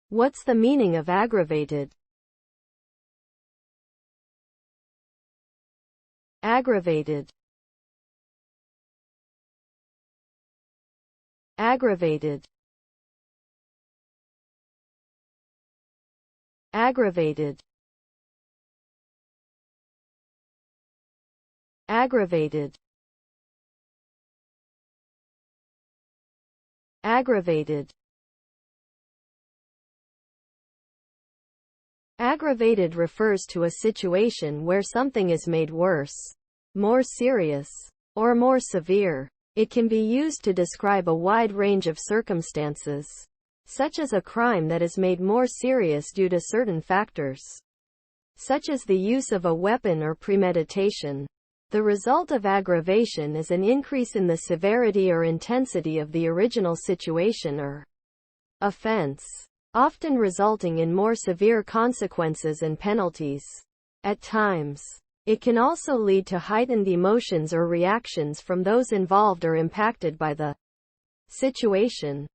What's the meaning of aggravated? Aggravated. Aggravated. Aggravated. Aggravated. Aggravated. Aggravated refers to a situation where something is made worse, more serious, or more severe. It can be used to describe a wide range of circumstances, such as a crime that is made more serious due to certain factors, such as the use of a weapon or premeditation. The result of aggravation is an increase in the severity or intensity of the original situation or offense, often resulting in more severe consequences and penalties. At times, it can also lead to heightened emotions or reactions from those involved or impacted by the situation.